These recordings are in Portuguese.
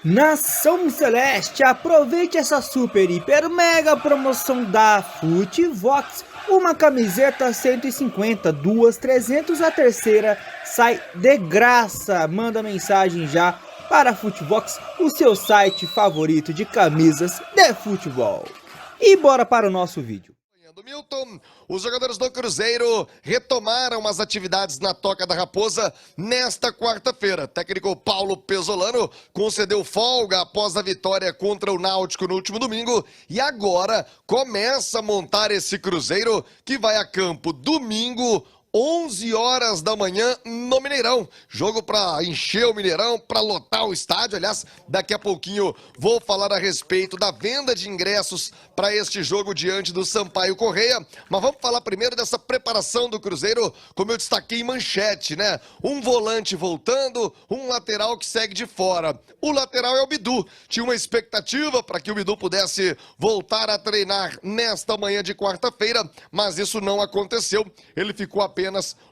Nação Celeste, aproveite essa super, hiper, mega promoção da Futivox. Uma camiseta 150, duas 300, a terceira sai de graça. Manda mensagem já para a Futivox, o seu site favorito de camisas de futebol. E bora para o nosso vídeo. Milton, os jogadores do Cruzeiro retomaram as atividades na Toca da Raposa nesta quarta-feira. Técnico Paulo Pesolano concedeu folga após a vitória contra o Náutico no último domingo e agora começa a montar esse Cruzeiro que vai a campo domingo, 11 horas da manhã no Mineirão. Jogo para encher o Mineirão, para lotar o estádio. Aliás, daqui a pouquinho vou falar a respeito da venda de ingressos para este jogo diante do Sampaio Corrêa. Mas vamos falar primeiro dessa preparação do Cruzeiro, como eu destaquei em manchete, né? Um volante voltando, um lateral que segue de fora. O lateral é o Bidu. Tinha uma expectativa para que o Bidu pudesse voltar a treinar nesta manhã de quarta-feira, mas isso não aconteceu. Ele ficou apenas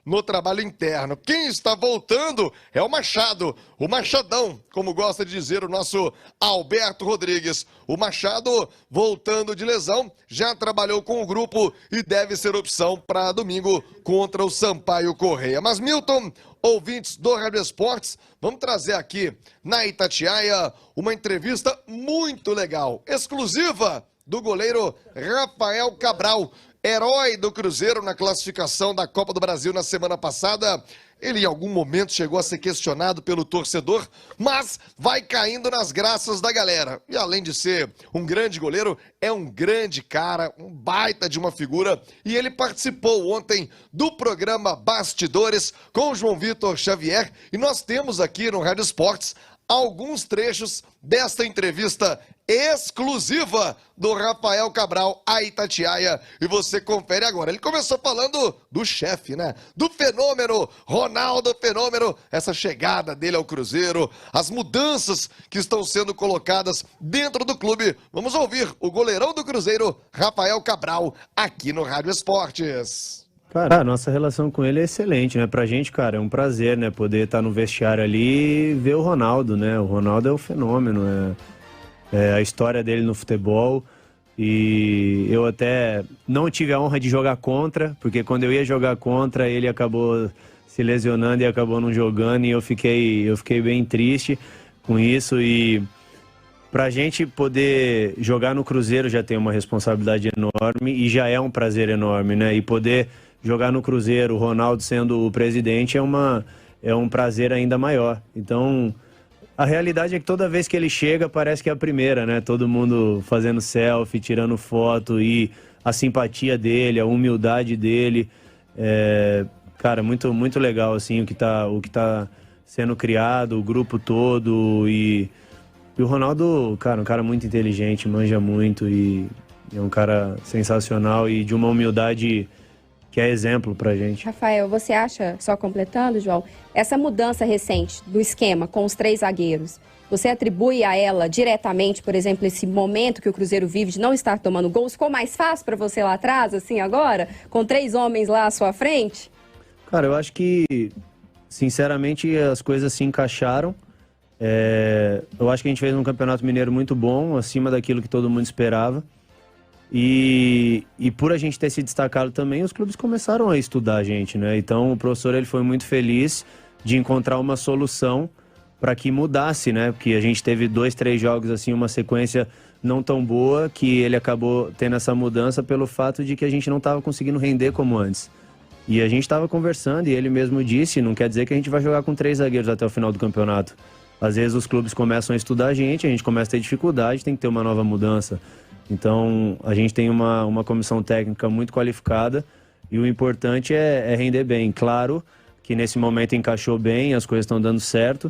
no trabalho interno. Quem está voltando é o Machado, o Machadão, como gosta de dizer o nosso Alberto Rodrigues. O Machado, voltando de lesão, já trabalhou com o grupo e deve ser opção para domingo contra o Sampaio Corrêa. Mas Milton, ouvintes do Rádio Esportes, vamos trazer aqui na Itatiaia uma entrevista muito legal, exclusiva do goleiro Rafael Cabral, herói do Cruzeiro na classificação da Copa do Brasil na semana passada. Ele em algum momento chegou a ser questionado pelo torcedor, mas vai caindo nas graças da galera. E além de ser um grande goleiro, é um grande cara, um baita de uma figura. E ele participou ontem do programa Bastidores com o João Vitor Xavier. E nós temos aqui no Rádio Esportes alguns trechos desta entrevista exclusiva do Rafael Cabral à Itatiaia, e você confere agora. Ele começou falando do chefe, né? Do fenômeno, Ronaldo Fenômeno, essa chegada dele ao Cruzeiro, as mudanças que estão sendo colocadas dentro do clube. Vamos ouvir o goleirão do Cruzeiro, Rafael Cabral, aqui no Rádio Esportes. Cara, a nossa relação com ele é excelente, né? Pra gente, cara, é um prazer, né? Poder estar no vestiário ali e ver o Ronaldo, né? O Ronaldo é um fenômeno, é a história dele no futebol. E eu até não tive a honra de jogar contra, porque quando eu ia jogar contra, ele acabou se lesionando e acabou não jogando, e eu fiquei bem triste com isso. E pra gente poder jogar no Cruzeiro já tem uma responsabilidade enorme e já é um prazer enorme, né? E poder jogar no Cruzeiro, o Ronaldo sendo o presidente, é um prazer ainda maior. Então, a realidade é que toda vez que ele chega, parece que é a primeira, né? Todo mundo fazendo selfie, tirando foto, e a simpatia dele, a humildade dele. Cara, muito, muito legal, assim, o que tá sendo criado, o grupo todo. E o Ronaldo, cara, um cara muito inteligente, manja muito, e é um cara sensacional e de uma humildade que é exemplo pra gente. Rafael, você acha, só completando, João, essa mudança recente do esquema com os 3 zagueiros, você atribui a ela diretamente, por exemplo, esse momento que o Cruzeiro vive de não estar tomando gols? Ficou mais fácil pra você lá atrás, assim, agora? Com 3 homens lá à sua frente? Cara, eu acho que, sinceramente, as coisas se encaixaram. Eu acho que a gente fez um Campeonato Mineiro muito bom, acima daquilo que todo mundo esperava. E por a gente ter se destacado também, os clubes começaram a estudar a gente, né? Então o professor, ele foi muito feliz de encontrar uma solução para que mudasse, né? Porque a gente teve 2, 3 jogos, assim, uma sequência não tão boa, que ele acabou tendo essa mudança pelo fato de que a gente não estava conseguindo render como antes. E a gente estava conversando, e ele mesmo disse, não quer dizer que a gente vai jogar com 3 zagueiros até o final do campeonato. Às vezes os clubes começam a estudar a gente começa a ter dificuldade, tem que ter uma nova mudança. Então, a gente tem uma comissão técnica muito qualificada e o importante é render bem. Claro que nesse momento encaixou bem, as coisas estão dando certo,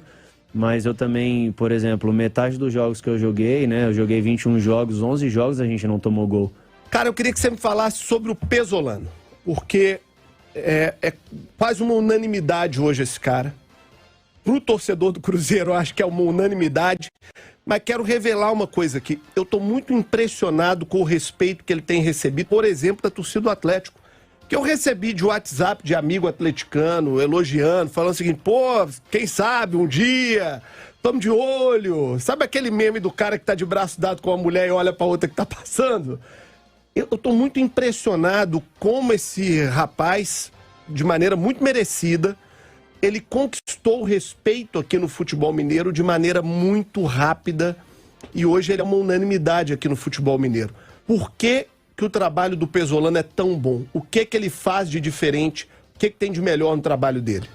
mas eu também, por exemplo, metade dos jogos que eu joguei, né? Eu joguei 21 jogos, 11 jogos a gente não tomou gol. Cara, eu queria que você me falasse sobre o Pesolano, porque é quase uma unanimidade hoje esse cara. Pro torcedor do Cruzeiro, eu acho que é uma unanimidade. Mas quero revelar uma coisa aqui. Eu tô muito impressionado com o respeito que ele tem recebido, por exemplo, da torcida do Atlético. Que eu recebi de WhatsApp de amigo atleticano, elogiando, falando o seguinte: pô, quem sabe um dia tamo de olho. Sabe aquele meme do cara que tá de braço dado com a mulher e olha pra outra que tá passando? Eu tô muito impressionado como esse rapaz, de maneira muito merecida, ele conquistou o respeito aqui no futebol mineiro de maneira muito rápida e hoje ele é uma unanimidade aqui no futebol mineiro. Por que que o trabalho do Pesolano é tão bom? O que que ele faz de diferente? O que que tem de melhor no trabalho dele?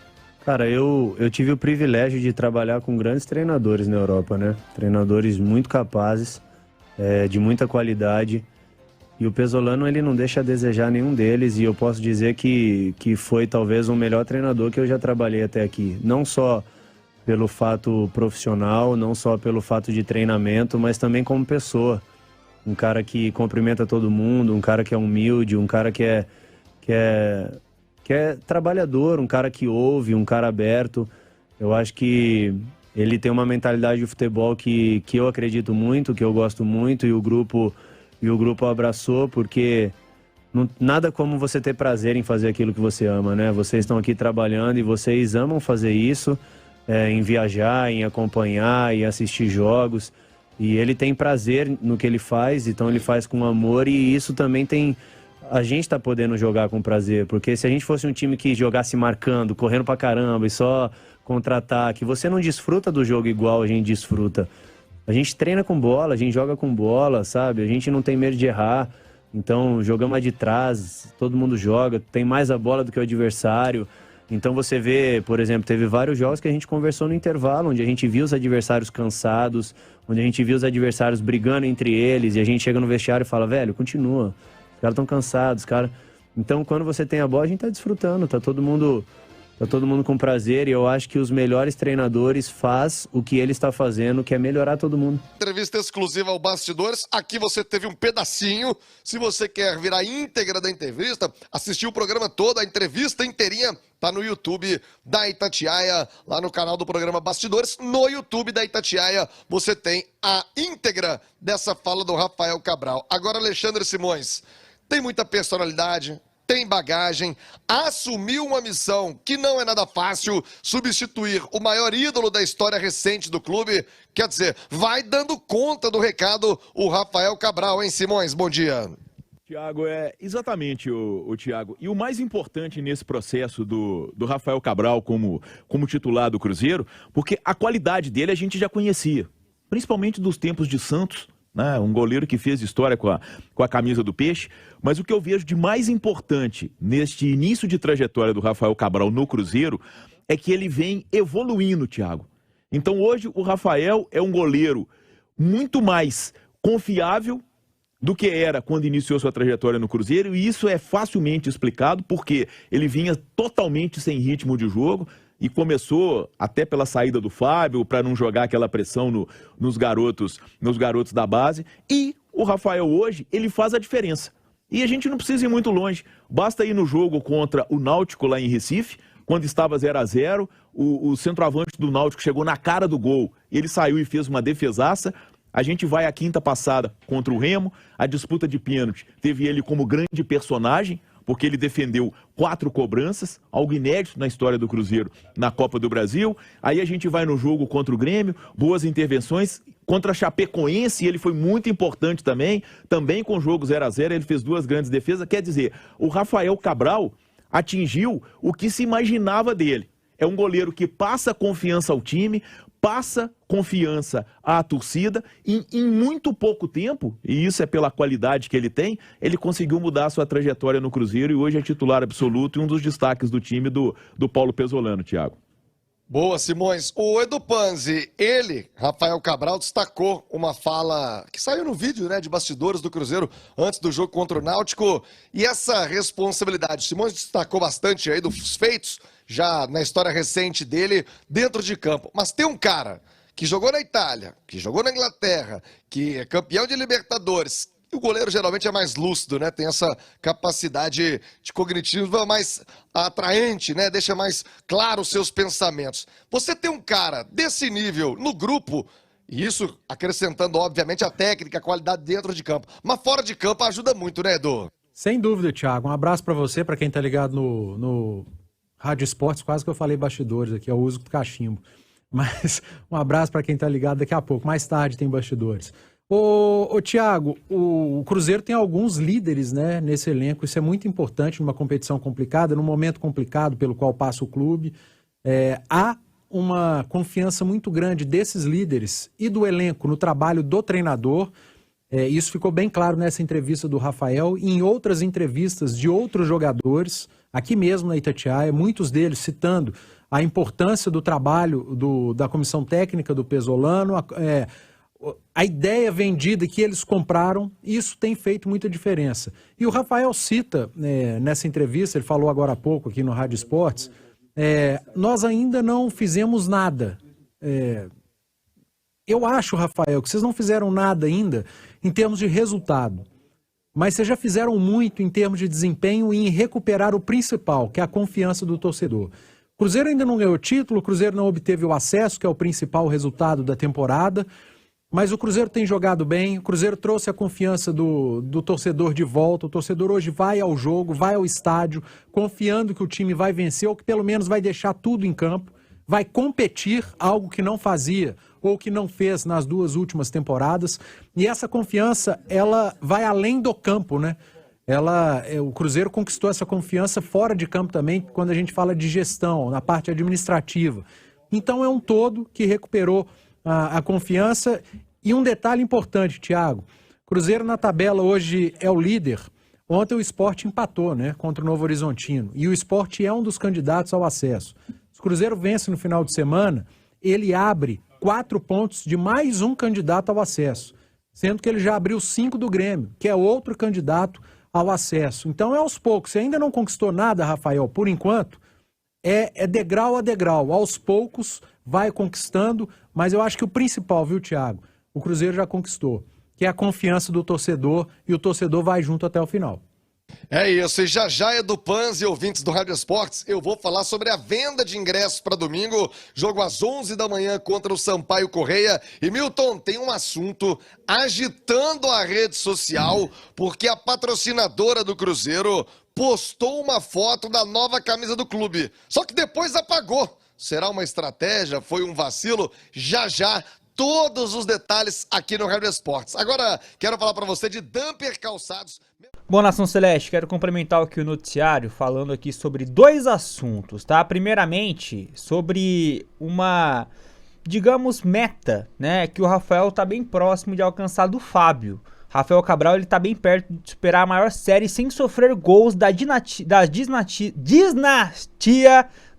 Cara, eu tive o privilégio de trabalhar com grandes treinadores na Europa, né? Treinadores muito capazes, de muita qualidade. E o Pesolano, ele não deixa a desejar nenhum deles. E eu posso dizer que foi talvez o melhor treinador que eu já trabalhei até aqui. Não só pelo fato profissional, não só pelo fato de treinamento, mas também como pessoa. Um cara que cumprimenta todo mundo, um cara que é humilde, um cara que é trabalhador, um cara que ouve, um cara aberto. Eu acho que ele tem uma mentalidade de futebol que eu acredito muito, que eu gosto muito, e o grupo abraçou, porque nada como você ter prazer em fazer aquilo que você ama, né? Vocês estão aqui trabalhando e vocês amam fazer isso, em viajar, em acompanhar, em assistir jogos. E ele tem prazer no que ele faz, então ele faz com amor, e isso também tem... A gente está podendo jogar com prazer, porque se a gente fosse um time que jogasse marcando, correndo pra caramba e só contra-ataque, você não desfruta do jogo igual a gente desfruta. A gente treina com bola, a gente joga com bola, sabe? A gente não tem medo de errar, então jogamos de trás, todo mundo joga, tem mais a bola do que o adversário. Então você vê, por exemplo, teve vários jogos que a gente conversou no intervalo, onde a gente viu os adversários cansados, onde a gente viu os adversários brigando entre eles, e a gente chega no vestiário e fala, velho, continua. Os caras estão cansados, cara. Então, quando você tem a bola, a gente tá desfrutando, tá todo mundo com prazer, e eu acho que os melhores treinadores faz o que ele está fazendo, que é melhorar todo mundo. Entrevista exclusiva ao Bastidores. Aqui você teve um pedacinho. Se você quer ver a íntegra da entrevista, assistir o programa todo, a entrevista inteirinha, tá no YouTube da Itatiaia, lá no canal do programa Bastidores. No YouTube da Itatiaia, você tem a íntegra dessa fala do Rafael Cabral. Agora, Alexandre Simões, tem muita personalidade, tem bagagem, assumiu uma missão que não é nada fácil, substituir o maior ídolo da história recente do clube. Quer dizer, vai dando conta do recado o Rafael Cabral, hein, Simões? Bom dia. Tiago, exatamente, o Tiago. E o mais importante nesse processo do Rafael Cabral como titular do Cruzeiro, porque a qualidade dele a gente já conhecia, principalmente dos tempos de Santos, né? Um goleiro que fez história com a camisa do Peixe. Mas o que eu vejo de mais importante neste início de trajetória do Rafael Cabral no Cruzeiro é que ele vem evoluindo, Tiago. Então hoje o Rafael é um goleiro muito mais confiável do que era quando iniciou sua trajetória no Cruzeiro, e isso é facilmente explicado porque ele vinha totalmente sem ritmo de jogo e começou até pela saída do Fábio para não jogar aquela pressão nos garotos da base, e o Rafael hoje, ele faz a diferença. E a gente não precisa ir muito longe, basta ir no jogo contra o Náutico lá em Recife, quando estava 0-0, o centroavante do Náutico chegou na cara do gol, ele saiu e fez uma defesaça. A gente vai à quinta passada contra o Remo, a disputa de pênalti teve ele como grande personagem, porque ele defendeu 4 cobranças, algo inédito na história do Cruzeiro na Copa do Brasil. Aí a gente vai no jogo contra o Grêmio, boas intervenções. Contra a Chapecoense, ele foi muito importante também com o jogo 0-0, ele fez 2 grandes defesas. Quer dizer, o Rafael Cabral atingiu o que se imaginava dele. É um goleiro que passa confiança ao time, passa confiança à torcida, e em muito pouco tempo, e isso é pela qualidade que ele tem, ele conseguiu mudar a sua trajetória no Cruzeiro e hoje é titular absoluto e um dos destaques do time do Paulo Pesolano, Thiago. Boa, Simões. O Edu Panzi, ele, Rafael Cabral, destacou uma fala que saiu no vídeo, né, de bastidores do Cruzeiro antes do jogo contra o Náutico, e essa responsabilidade. Simões destacou bastante aí dos feitos já na história recente dele dentro de campo. Mas tem um cara que jogou na Itália, que jogou na Inglaterra, que é campeão de Libertadores. E o goleiro geralmente é mais lúcido, né? Tem essa capacidade de cognitiva mais atraente, né? Deixa mais claro os seus pensamentos. Você tem um cara desse nível no grupo, e isso acrescentando, obviamente, a técnica, a qualidade dentro de campo. Mas fora de campo ajuda muito, né, Edu? Sem dúvida, Thiago. Um abraço para você, para quem tá ligado no Rádio Esportes, quase que eu falei bastidores aqui, é o uso do cachimbo. Mas um abraço para quem tá ligado daqui a pouco. Mais tarde tem bastidores. Ô Thiago, o Cruzeiro tem alguns líderes, né, nesse elenco. Isso é muito importante numa competição complicada, num momento complicado pelo qual passa o clube. Há uma confiança muito grande desses líderes e do elenco no trabalho do treinador. Isso ficou bem claro nessa entrevista do Rafael e em outras entrevistas de outros jogadores, aqui mesmo na Itatiaia, muitos deles citando a importância do trabalho da comissão técnica do Pesolano, a ideia vendida que eles compraram, isso tem feito muita diferença. E o Rafael cita nessa entrevista, ele falou agora há pouco aqui no Rádio Esportes, nós ainda não fizemos nada. Eu acho, Rafael, que vocês não fizeram nada ainda em termos de resultado, mas vocês já fizeram muito em termos de desempenho e em recuperar o principal, que é a confiança do torcedor. O Cruzeiro ainda não ganhou título, o Cruzeiro não obteve o acesso, que é o principal resultado da temporada, mas o Cruzeiro tem jogado bem, o Cruzeiro trouxe a confiança do torcedor de volta, o torcedor hoje vai ao jogo, vai ao estádio, confiando que o time vai vencer ou que pelo menos vai deixar tudo em campo, vai competir, algo que não fazia ou que não fez nas 2 últimas temporadas, e essa confiança, ela vai além do campo, né? O Cruzeiro conquistou essa confiança fora de campo também, quando a gente fala de gestão, na parte administrativa. Então é um todo que recuperou a confiança. E um detalhe importante, Thiago, Cruzeiro na tabela hoje é o líder. Ontem o Sport empatou, né, contra o Novo Horizontino, e o Sport é um dos candidatos ao acesso. Se o Cruzeiro vence no final de semana, ele abre 4 pontos de mais um candidato ao acesso, sendo que ele já abriu 5 do Grêmio, que é outro candidato ao acesso. Então é aos poucos. Se ainda não conquistou nada, Rafael, por enquanto, é degrau a degrau, aos poucos vai conquistando, mas eu acho que o principal, viu, Thiago, o Cruzeiro já conquistou, que é a confiança do torcedor, e o torcedor vai junto até o final. É isso, e já Edu Panzi, ouvintes do Rádio Esportes, eu vou falar sobre a venda de ingressos para domingo, jogo às 11 da manhã contra o Sampaio Correia. E Milton, tem um assunto agitando a rede social, porque a patrocinadora do Cruzeiro postou uma foto da nova camisa do clube, só que depois apagou. Será uma estratégia? Foi um vacilo? Já todos os detalhes aqui no Rádio Esportes. Agora, quero falar para você de Damper Calçados. Bom, Nação Celeste, quero complementar aqui o noticiário falando aqui sobre 2 assuntos, tá? Primeiramente, sobre uma, digamos, meta, né? Que o Rafael tá bem próximo de alcançar do Fábio. Rafael Cabral, ele tá bem perto de superar a maior série sem sofrer gols da dinastia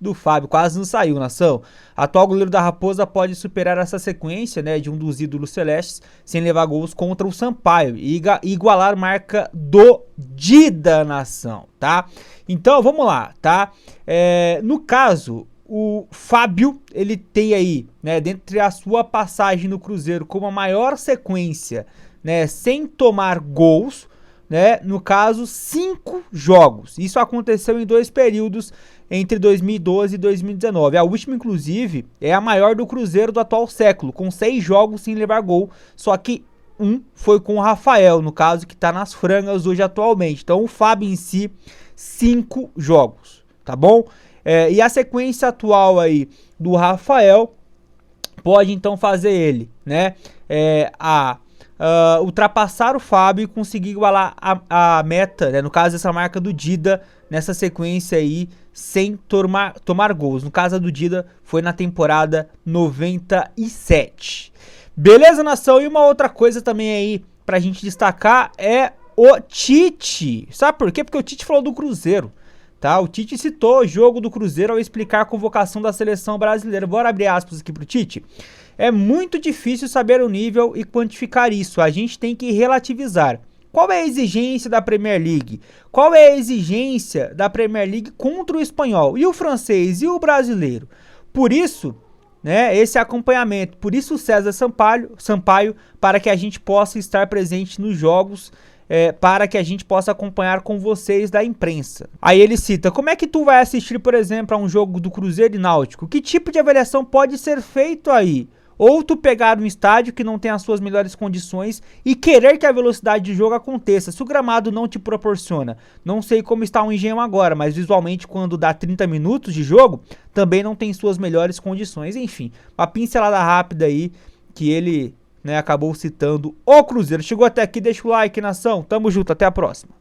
do Fábio. Quase não saiu, Nação. Atual goleiro da Raposa pode superar essa sequência, né, de um dos ídolos celestes sem levar gols contra o Sampaio e igualar a marca do Dida, Nação, tá? Então, vamos lá, tá? No caso, o Fábio, ele tem aí, né, dentre a sua passagem no Cruzeiro como a maior sequência, né, sem tomar gols, né, no caso 5 jogos. Isso aconteceu em 2 períodos entre 2012 e 2019. A última, inclusive, é a maior do Cruzeiro do atual século, com 6 jogos sem levar gol, só que um foi com o Rafael, no caso, que tá nas frangas hoje atualmente. Então o Fábio em si, 5 jogos, tá bom? E a sequência atual aí do Rafael pode então fazer ele, né, ultrapassar o Fábio e conseguir igualar a meta, né, no caso essa marca do Dida, nessa sequência aí, sem tomar gols. No caso do Dida, foi na temporada 97. Beleza, Nação? E uma outra coisa também aí pra gente destacar é o Tite. Sabe por quê? Porque o Tite falou do Cruzeiro, tá? O Tite citou o jogo do Cruzeiro ao explicar a convocação da seleção brasileira. Bora abrir aspas aqui pro Tite. É muito difícil saber o nível e quantificar isso. A gente tem que relativizar. Qual é a exigência da Premier League? Qual é a exigência da Premier League contra o espanhol? E o francês? E o brasileiro? Por isso, né, esse acompanhamento. Por isso o César Sampaio, para que a gente possa estar presente nos jogos, para que a gente possa acompanhar com vocês da imprensa. Aí ele cita, como é que tu vai assistir, por exemplo, a um jogo do Cruzeiro e Náutico? Que tipo de avaliação pode ser feito aí? ou tu pegar um estádio que não tem as suas melhores condições e querer que a velocidade de jogo aconteça. Se o gramado não te proporciona, não sei como está o Engenhão agora, mas visualmente quando dá 30 minutos de jogo, também não tem suas melhores condições. Enfim, uma pincelada rápida aí que ele, né, acabou citando o Cruzeiro. Chegou até aqui, deixa o like, nação. Tamo junto, até a próxima.